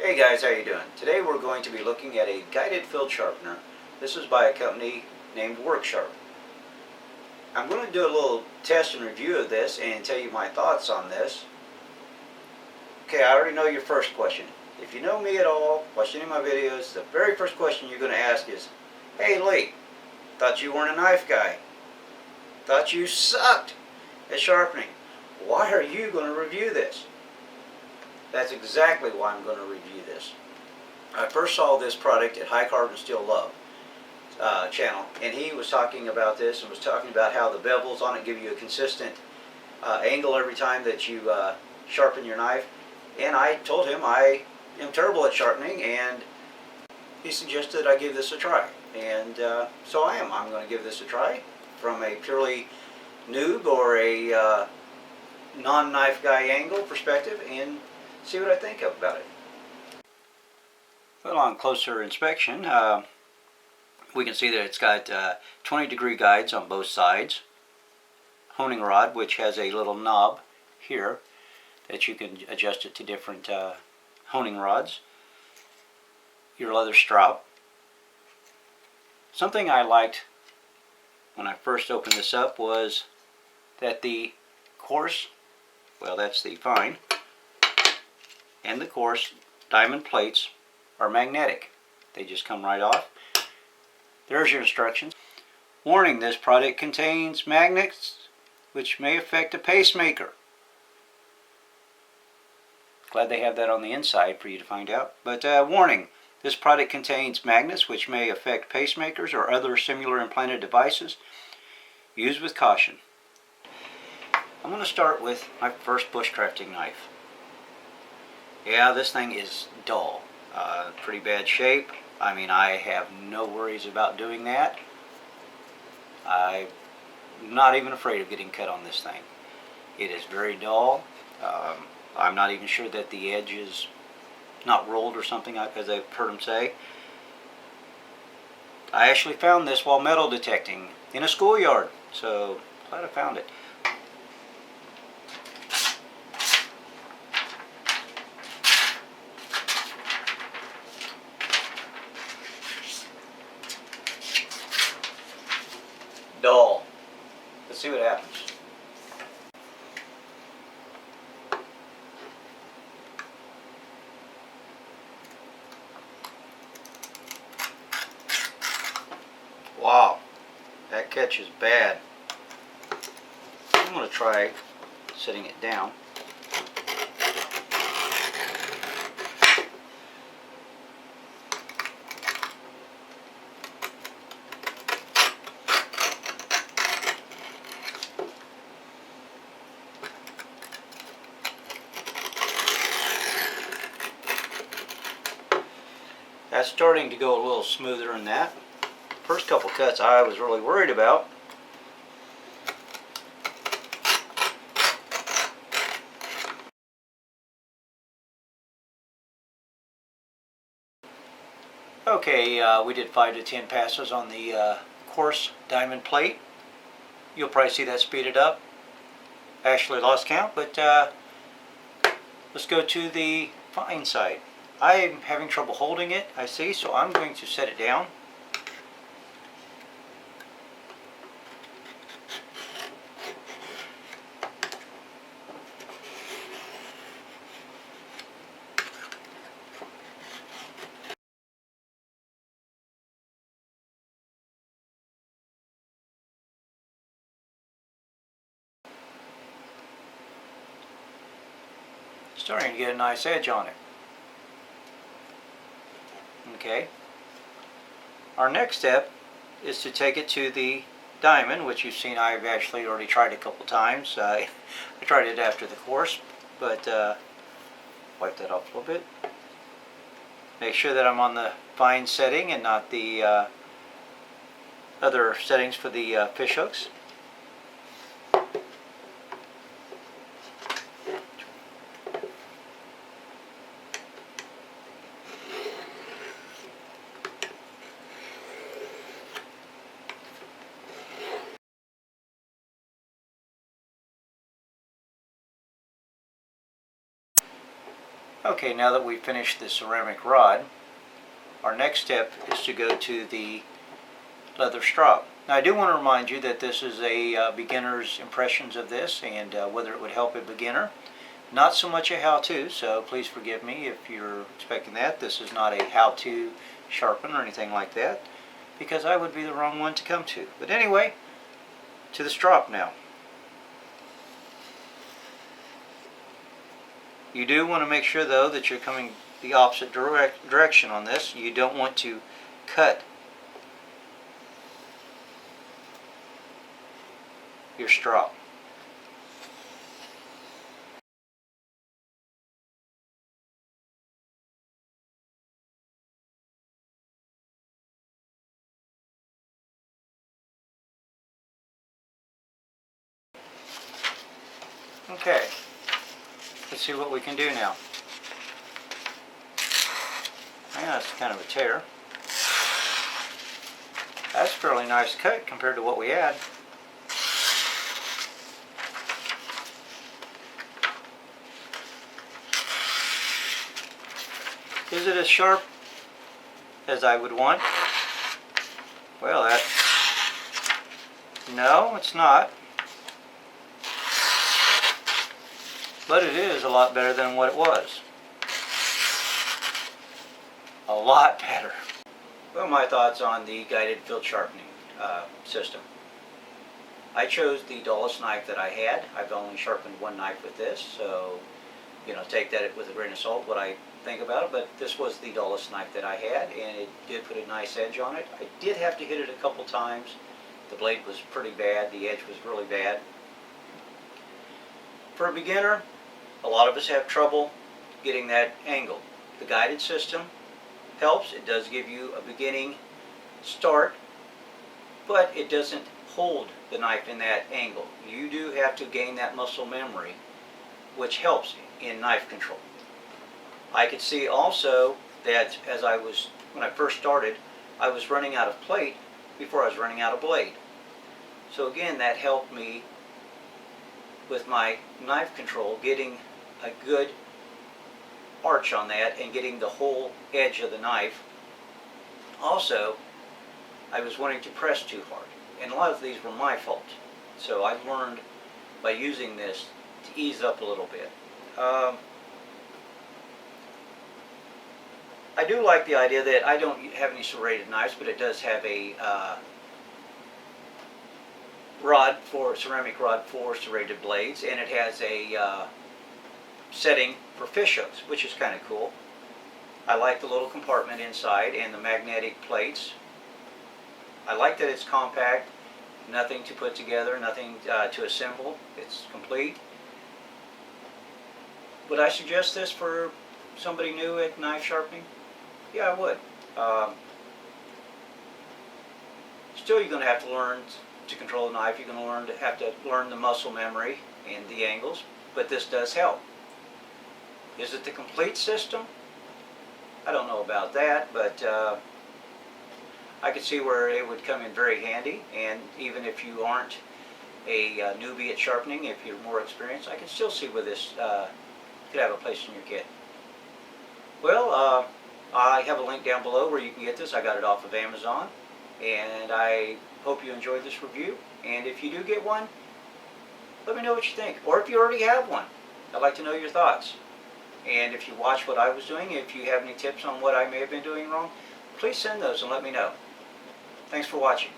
Hey guys, how you doing? Today we're going to be looking at a guided field sharpener. This is by a company named WorkSharp. I'm going to do a little test and review of this and tell you my thoughts on this. Okay, I already know your first question. If you know me at all, watch any of my videos, the very first question you're going to ask is, "Hey Lee, thought you weren't a knife guy. Thought you sucked at sharpening. Why are you going to review this?" That's exactly why I'm going to review this. I first saw this product at High Carbon Steel Love channel, and he was talking about this and was talking about how the bevels on it give you a consistent angle every time that you sharpen your knife. And I told him I am terrible at sharpening, and he suggested I give this a try. And so I am. I'm going to give this a try from a purely noob or a non-knife guy angle perspective and see what I think about it. Well, on closer inspection, we can see that it's got 20-degree guides on both sides. Honing rod, which has a little knob here that you can adjust it to different honing rods. Your leather strap. Something I liked when I first opened this up was that the coarse, well, that's the fine, and the coarse diamond plates are magnetic. They just come right off. There's your instructions. Warning, this product contains magnets which may affect a pacemaker. Glad they have that on the inside for you to find out. But warning, this product contains magnets which may affect pacemakers or other similar implanted devices. Use with caution. I'm going to start with my first bushcrafting knife. Yeah, this thing is dull. Pretty bad shape. I mean, I have no worries about doing that. I'm not even afraid of getting cut on this thing. It is very dull. I'm not even sure that the edge is not rolled or something, as I've heard them say. I actually found this while metal detecting in a schoolyard, so glad I found it. Dull. Let's see what happens. Wow, that catch is bad. I'm going to try setting it down. That's starting to go a little smoother than that. First couple cuts I was really worried about. Okay, we did 5 to 10 passes on the coarse diamond plate. You'll probably see that speeded up. I actually lost count, but let's go to the fine side. I'm having trouble holding it, I see, so I'm going to set it down. Starting to get a nice edge on it. Okay. Our next step is to take it to the diamond, which you've seen I've actually already tried a couple times. I tried it after the course, but wipe that off a little bit. Make sure that I'm on the fine setting and not the other settings for the fish hooks. Okay, now that we've finished the ceramic rod, our next step is to go to the leather strop. Now I do want to remind you that this is a beginner's impressions of this and whether it would help a beginner. Not so much a how-to, so please forgive me if you're expecting that. This is not a how-to sharpen or anything like that, because I would be the wrong one to come to. But anyway, to the strop now. You do want to make sure though that you're coming the opposite direction on this. You don't want to cut your strop. Okay, let's see what we can do now. Yeah, that's kind of a tear. That's a fairly nice cut compared to what we had. Is it as sharp as I would want? Well, no, it's not. But it is a lot better than what it was. A lot better. Well, my thoughts on the guided field sharpening system. I chose the dullest knife that I had. I've only sharpened one knife with this, so take that with a grain of salt what I think about it, but this was the dullest knife that I had, and it did put a nice edge on it. I did have to hit it a couple times. The blade was pretty bad, the edge was really bad. For a beginner, a lot of us have trouble getting that angle. The guided system helps. It does give you a beginning start, but it doesn't hold the knife in that angle. You do have to gain that muscle memory, which helps in knife control. I could see also that when I first started, I was running out of plate before I was running out of blade. So again, that helped me with my knife control, getting a good arch on that and getting the whole edge of the knife. Also, I was wanting to press too hard, and a lot of these were my fault. So I learned by using this to ease up a little bit. I do like the idea that I don't have any serrated knives, but it does have a ceramic rod for serrated blades, and it has a setting for fish hooks, which is kind of cool. I like the little compartment inside and the magnetic plates. I like that it's compact, nothing to put together, nothing to assemble. It's complete. Would I suggest this for somebody new at knife sharpening? Yeah, I would. Still, you're going to have to learn to control the knife. You're going to have to learn the muscle memory and the angles, but this does help. Is it the complete system? I don't know about that, but I could see where it would come in very handy, and even if you aren't a newbie at sharpening, if you're more experienced, I can still see where this could have a place in your kit. Well, I have a link down below where you can get this. I got it off of Amazon, and I hope you enjoyed this review. And if you do get one, let me know what you think. Or if you already have one, I'd like to know your thoughts. And if you watch what I was doing, if you have any tips on what I may have been doing wrong, please send those and let me know. Thanks for watching.